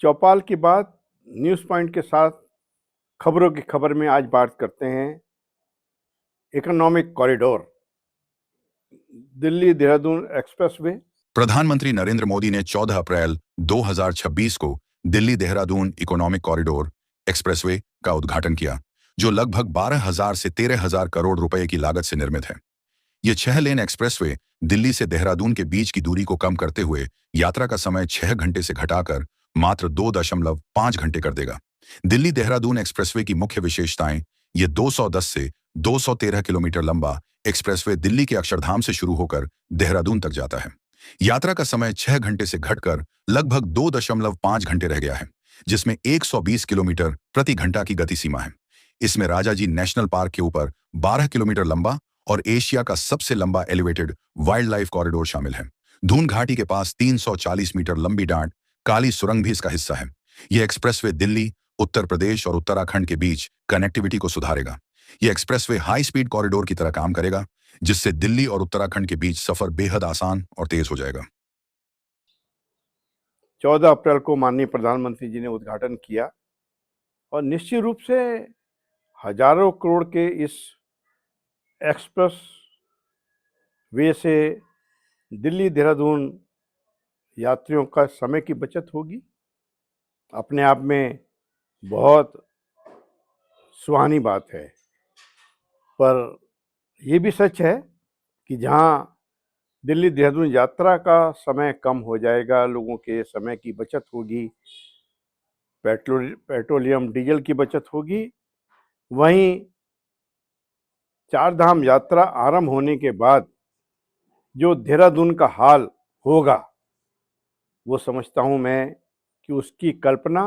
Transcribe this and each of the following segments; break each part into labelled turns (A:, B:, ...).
A: चौपाल की बात news point के साथ खबरों की खबर में आज बात करते हैं economic corridor Delhi Dehradun expressway.
B: प्रधानमंत्री नरेंद्र मोदी ने 14 अप्रैल 2026 को Delhi Dehradun economic corridor expressway का उद्घाटन किया, जो लगभग 12,000 से 13,000 करोड़ रुपए की लागत से निर्मित है। यह 6 लेन एक्सप्रेसवे दिल्ली से देहरादून के बीच की दूरी को कम करते हुए यात्रा का समय 6 घंटे से घटाकर मात्र 2.5 घंटे कर देगा। दिल्ली देहरादून एक्सप्रेसवे की मुख्य विशेषताएं: ये 210 से 213 किलोमीटर लंबा एक्सप्रेसवे दिल्ली के अक्षरधाम से शुरू होकर देहरादून तक जाता है। यात्रा का समय 6 घंटे से घटकर लगभग 2.5 घंटे रह गया है, जिसमें 120 किलोमीटर प्रति घंटा की गति सीमा है। इसमें राजाजी नेशनल पार्क के ऊपर 12 किलोमीटर लंबा और एशिया का सबसे लंबा एलिवेटेड वाइल्ड लाइफ कॉरिडोर शामिल है। धून घाटी के पास 340 मीटर लंबी डांट काली सुरंग भी इसका हिस्सा है। यह एक्सप्रेसवे दिल्ली, उत्तर प्रदेश और उत्तराखंड के बीच कनेक्टिविटी को सुधारेगा। यह एक्सप्रेसवे हाई स्पीड कॉरिडोर की तरह काम करेगा, जिससे दिल्ली और उत्तराखंड के बीच सफर बेहद आसान और तेज हो जाएगा।
A: 14 अप्रैल को माननीय प्रधानमंत्री जी ने उद्घाटन किया और निश्चित रूप से हजारों करोड़ के इस एक्सप्रेस वे से दिल्ली देहरादून यात्रियों का समय की बचत होगी। अपने आप में बहुत सुहानी बात है, पर यह भी सच है कि जहां दिल्ली देहरादून यात्रा का समय कम हो जाएगा, लोगों के समय की बचत होगी, पेट्रोलियम डीजल की बचत होगी, वहीं चार धाम यात्रा आरंभ होने के बाद जो देहरादून का हाल होगा, वो समझता हूं मैं कि उसकी कल्पना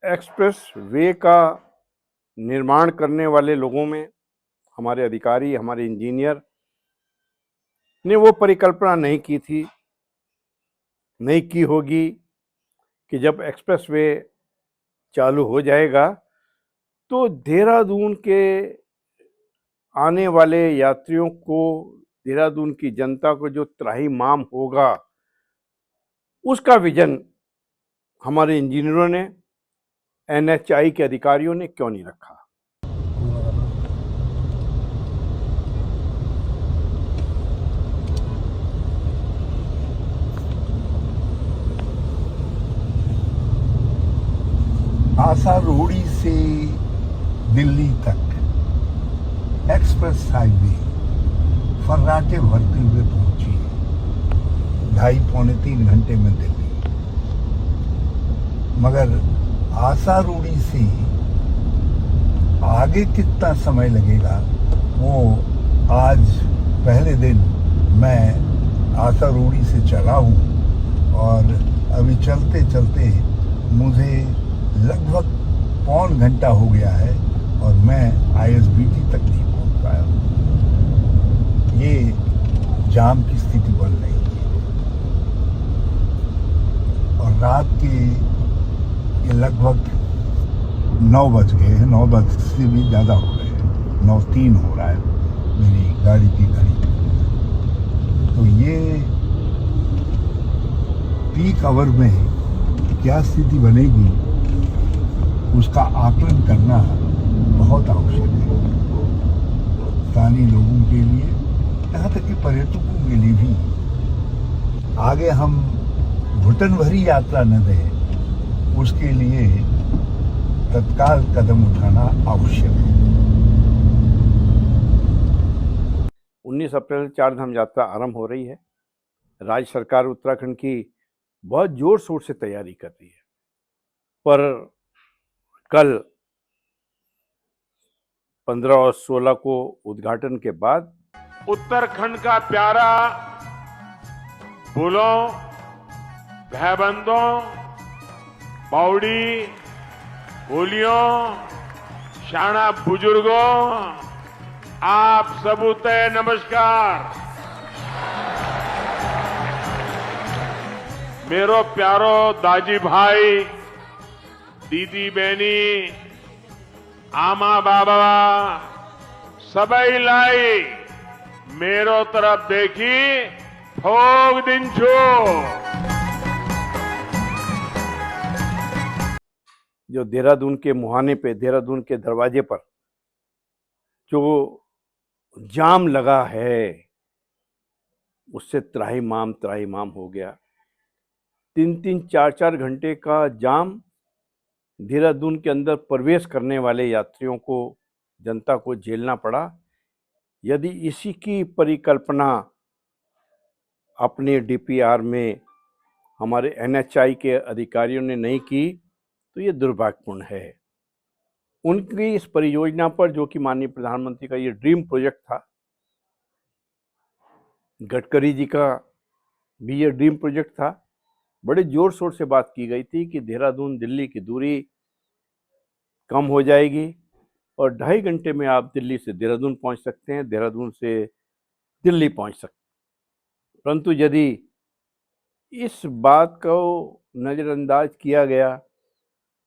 A: एक्सप्रेस वे का निर्माण करने वाले लोगों में, हमारे अधिकारी, हमारे इंजीनियर ने वो परिकल्पना नहीं की थी, नहीं की होगी कि जब एक्सप्रेस वे चालू हो जाएगा तो देहरादून के आने वाले यात्रियों को, देहरादून की जनता को जो त्राहिमाम होगा, उसका विजन हमारे इंजीनियरों ने, एनएचआई के अधिकारियों ने क्यों नहीं रखा।
C: आसारोड़ी से दिल्ली तक एक्सप्रेस हाईवे फर्राटे भरते हुए पहुंची है 2.5-3 घंटे में दिल्ली। मगर आसारोड़ी से आगे कितना समय लगेगा, वो आज पहले दिन मैं आसारोड़ी से चला हूँ और अभी चलते चलते मुझे लगभग 1.25 घंटा हो गया है और मैं आईएसबीटी तक नहीं पहुंच पाया हूँ। ये जाम की स्थिति बन रही है और रात के ये लगभग 9 बज गए हैं, 9 बज से भी ज़्यादा हो गए हैं, 9:03 हो रहा है मेरी गाड़ी की घड़ी। तो ये पीक आवर में क्या स्थिति बनेगी, उसका आकलन करना बहुत आवश्यक है, स्थानीय लोगों के लिए, यहाँ तक कि पर्यटकों के लिए भी। आगे हम घुटन भरी यात्रा न दें, उसके लिए तत्काल कदम उठाना आवश्यक है।
A: 19 अप्रैल से चार धाम यात्रा आरंभ हो रही है। राज्य सरकार उत्तराखंड की बहुत जोर शोर से तैयारी कर रही है, पर कल 15 और 16 को उद्घाटन के बाद
D: उत्तराखंड का प्यारा पुलों, भैबंदों, पौड़ी, पुलियों, शाना बुजुर्गों, आप सबूते नमस्कार। मेरो प्यारो दाजी भाई, दीदी बहनी, आमा बाबा, सबई लाई मेरो तरफ देखी, ठोक दिन छो।
A: जो देहरादून के मुहाने पे, देहरादून के दरवाजे पर जो जाम लगा है, उससे त्राहिमाम हो गया। 3-3, 4-4 घंटे का जाम देहरादून के अंदर प्रवेश करने वाले यात्रियों को, जनता को झेलना पड़ा। यदि इसी की परिकल्पना अपने डीपीआर में हमारे एनएचआई के अधिकारियों ने नहीं की, तो ये दुर्भाग्यपूर्ण है। उनकी इस परियोजना पर, जो कि माननीय प्रधानमंत्री का ये ड्रीम प्रोजेक्ट था, गडकरी जी का भी ये ड्रीम प्रोजेक्ट था, बड़े जोर शोर से बात की गई थी कि देहरादून दिल्ली की दूरी कम हो जाएगी और 2.5 घंटे में आप दिल्ली से देहरादून पहुंच सकते हैं, देहरादून से दिल्ली पहुंच सकते हैं। परंतु यदि इस बात को नज़रअंदाज किया गया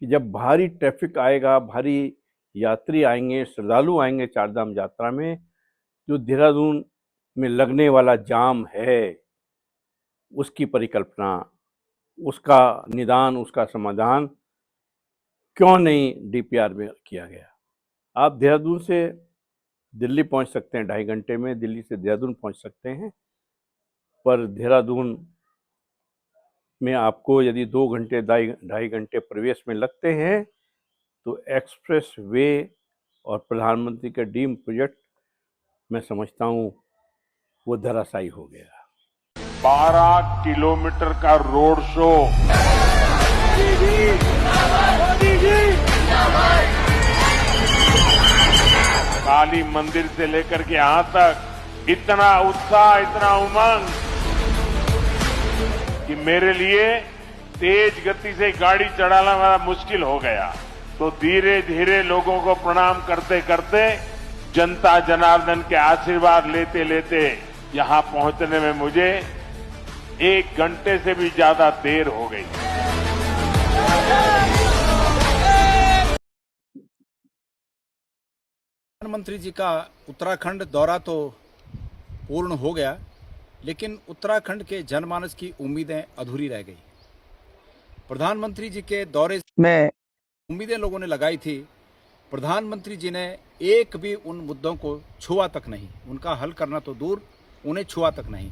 A: कि जब भारी ट्रैफिक आएगा, भारी यात्री आएंगे, श्रद्धालु आएंगे चारधाम यात्रा में, जो देहरादून में लगने वाला जाम है, उसकी परिकल्पना, उसका निदान, उसका समाधान क्यों नहीं डीपीआर में किया गया। आप देहरादून से दिल्ली पहुंच सकते हैं 2.5 घंटे में, दिल्ली से देहरादून पहुंच सकते हैं, पर देहरादून में आपको यदि 2 घंटे, 2.5 घंटे प्रवेश में लगते हैं, तो एक्सप्रेस वे और प्रधानमंत्री का ड्रीम प्रोजेक्ट, मैं समझता हूँ वो धराशायी हो गया।
D: 12 किलोमीटर का रोड शो काली मंदिर से लेकर के यहां तक इतना उत्साह, इतना उमंग कि मेरे लिए तेज गति से गाड़ी चलाना बड़ा मुश्किल हो गया। तो धीरे धीरे लोगों को प्रणाम करते करते, जनता जनार्दन के आशीर्वाद लेते लेते यहां पहुंचने में मुझे 1 घंटे से भी ज्यादा देर हो गई।
E: प्रधानमंत्री जी का उत्तराखंड दौरा तो पूर्ण हो गया, लेकिन उत्तराखंड के जनमानस की उम्मीदें अधूरी रह गई। प्रधानमंत्री जी के दौरे में उम्मीदें लोगों ने लगाई थी, प्रधानमंत्री जी ने एक भी उन मुद्दों को छुआ तक नहीं, उनका हल करना तो दूर, उन्हें छुआ तक नहीं।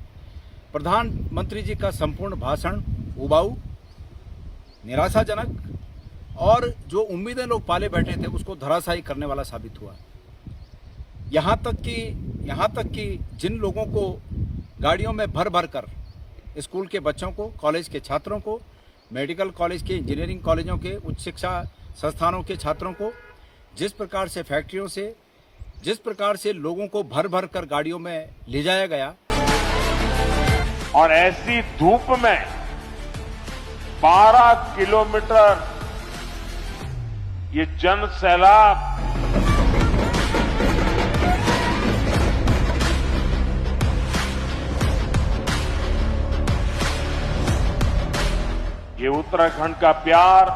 E: प्रधानमंत्री जी का संपूर्ण भाषण उबाऊ, निराशाजनक और जो उम्मीदें लोग पाले बैठे थे उसको धराशायी करने वाला साबित हुआ। यहाँ तक कि जिन लोगों को गाड़ियों में भर भर कर स्कूल के बच्चों को, कॉलेज के छात्रों को, मेडिकल कॉलेज के, इंजीनियरिंग कॉलेजों के, उच्च शिक्षा संस्थानों के छात्रों को, जिस प्रकार से फैक्ट्रियों से, जिस प्रकार से लोगों को भर भर कर गाड़ियों में ले जाया गया,
D: और ऐसी धूप में 12 किलोमीटर ये जन सैलाब ये उत्तराखंड का प्यार,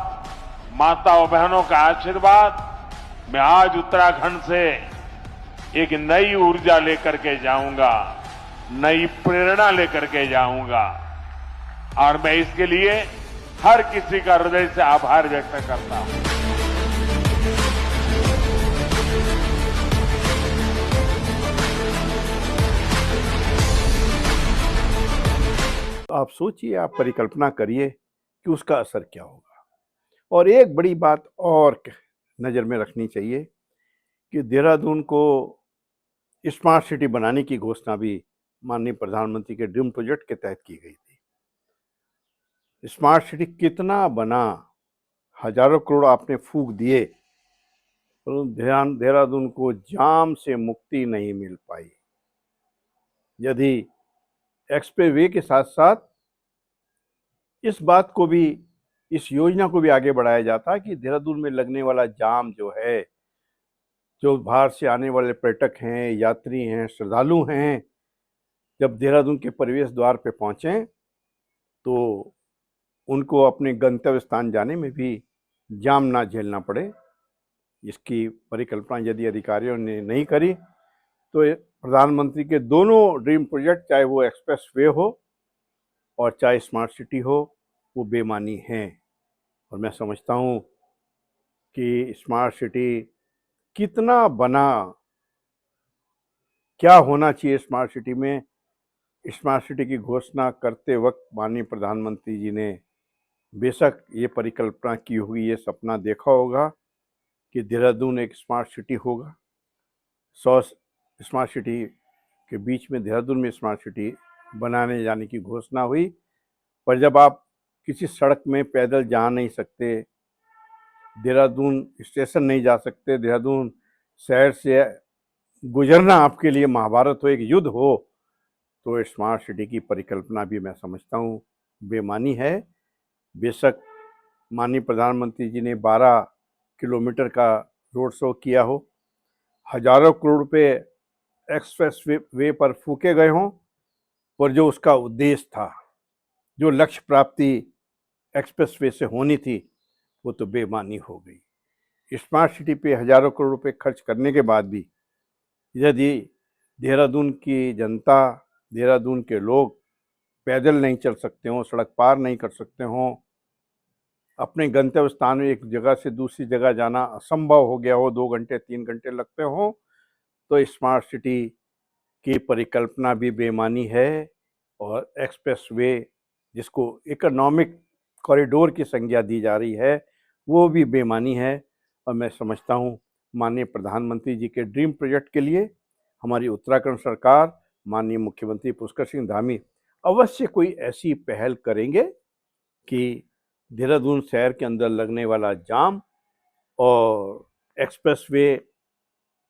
D: माता और बहनों का आशीर्वाद, मैं आज उत्तराखंड से एक नई ऊर्जा लेकर के जाऊंगा, नई प्रेरणा लेकर के जाऊंगा और मैं इसके लिए हर किसी का हृदय से आभार व्यक्त करता हूं।
A: आप सोचिए, आप परिकल्पना करिए कि उसका असर क्या होगा। और एक बड़ी बात और नज़र में रखनी चाहिए कि देहरादून को स्मार्ट सिटी बनाने की घोषणा भी माननीय प्रधानमंत्री के ड्रीम प्रोजेक्ट के तहत की गई थी। स्मार्ट सिटी कितना बना, हजारों करोड़ आपने फूंक दिए, परंतु देहरादून को जाम से मुक्ति नहीं मिल पाई। यदि एक्सप्रेस वे के साथ साथ इस बात को भी, इस योजना को भी आगे बढ़ाया जाता कि देहरादून में लगने वाला जाम जो है, जो बाहर से आने वाले पर्यटक हैं, यात्री हैं, श्रद्धालु हैं, जब देहरादून के प्रवेश द्वार पे पहुँचें तो उनको अपने गंतव्य स्थान जाने में भी जाम ना झेलना पड़े। इसकी परिकल्पना यदि अधिकारियों ने नहीं करी तो प्रधानमंत्री के दोनों ड्रीम प्रोजेक्ट, चाहे वो एक्सप्रेस वे हो और चाहे स्मार्ट सिटी हो, वो बेमानी हैं। और मैं समझता हूँ कि स्मार्ट सिटी कितना बना, क्या होना चाहिए स्मार्ट सिटी में। स्मार्ट सिटी की घोषणा करते वक्त माननीय प्रधानमंत्री जी ने बेशक ये परिकल्पना की होगी, ये सपना देखा होगा कि देहरादून एक स्मार्ट सिटी होगा। 100 स्मार्ट सिटी के बीच में देहरादून में स्मार्ट सिटी बनाने जाने की घोषणा हुई। पर जब आप किसी सड़क में पैदल जा नहीं सकते, देहरादून स्टेशन नहीं जा सकते, देहरादून शहर से गुजरना आपके लिए महाभारत हो, एक युद्ध हो, तो स्मार्ट सिटी की परिकल्पना भी मैं समझता हूँ बेमानी है। बेशक माननीय प्रधानमंत्री जी ने 12 किलोमीटर का रोड शो किया हो, हजारों करोड़ रुपए एक्सप्रेस वे पर फूके गए हों, पर जो उसका उद्देश्य था, जो लक्ष्य प्राप्ति एक्सप्रेस वे से होनी थी, वो तो बेमानी हो गई। स्मार्ट सिटी पे हजारों करोड़ रुपए खर्च करने के बाद भी यदि देहरादून की जनता, देहरादून के लोग पैदल नहीं चल सकते हों, सड़क पार नहीं कर सकते हों, अपने गंतव्य स्थान में एक जगह से दूसरी जगह जाना असंभव हो गया हो, 2 घंटे 3 घंटे लगते हों, तो स्मार्ट सिटी की परिकल्पना भी बेमानी है। और एक्सप्रेस वे जिसको इकोनॉमिक कॉरिडोर की संज्ञा दी जा रही है, वो भी बेमानी है। और मैं समझता हूँ माननीय प्रधानमंत्री जी के ड्रीम प्रोजेक्ट के लिए हमारी उत्तराखंड सरकार, माननीय मुख्यमंत्री पुष्कर सिंह धामी अवश्य कोई ऐसी पहल करेंगे कि देहरादून शहर के अंदर लगने वाला जाम और एक्सप्रेस वे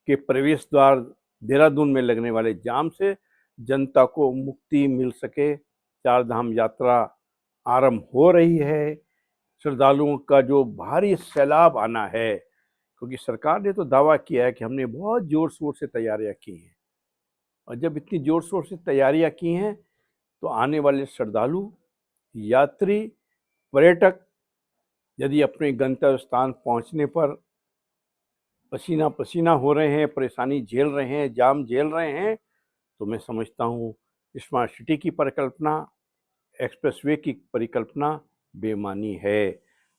A: के प्रवेश द्वार देहरादून में लगने वाले जाम से जनता को मुक्ति मिल सके। 4 धाम यात्रा आरंभ हो रही है, श्रद्धालुओं का जो भारी सैलाब आना है, क्योंकि सरकार ने तो दावा किया है कि हमने बहुत जोर शोर से तैयारियां की हैं, और जब इतनी जोर शोर से तैयारियां की हैं तो आने वाले श्रद्धालु, यात्री, पर्यटक यदि अपने गंतव्य स्थान पहुंचने पर पसीना पसीना हो रहे हैं, परेशानी झेल रहे हैं, जाम झेल रहे हैं, तो मैं समझता हूँ स्मार्ट सिटी की परिकल्पना, एक्सप्रेसवे की परिकल्पना बेमानी है।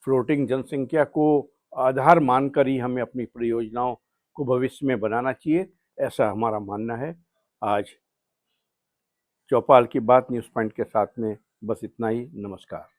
A: फ्लोटिंग जनसंख्या को आधार मानकर ही हमें अपनी परियोजनाओं को भविष्य में बनाना चाहिए, ऐसा हमारा मानना है। आज चौपाल की बात न्यूज़ पॉइंट के साथ में बस इतना ही। नमस्कार।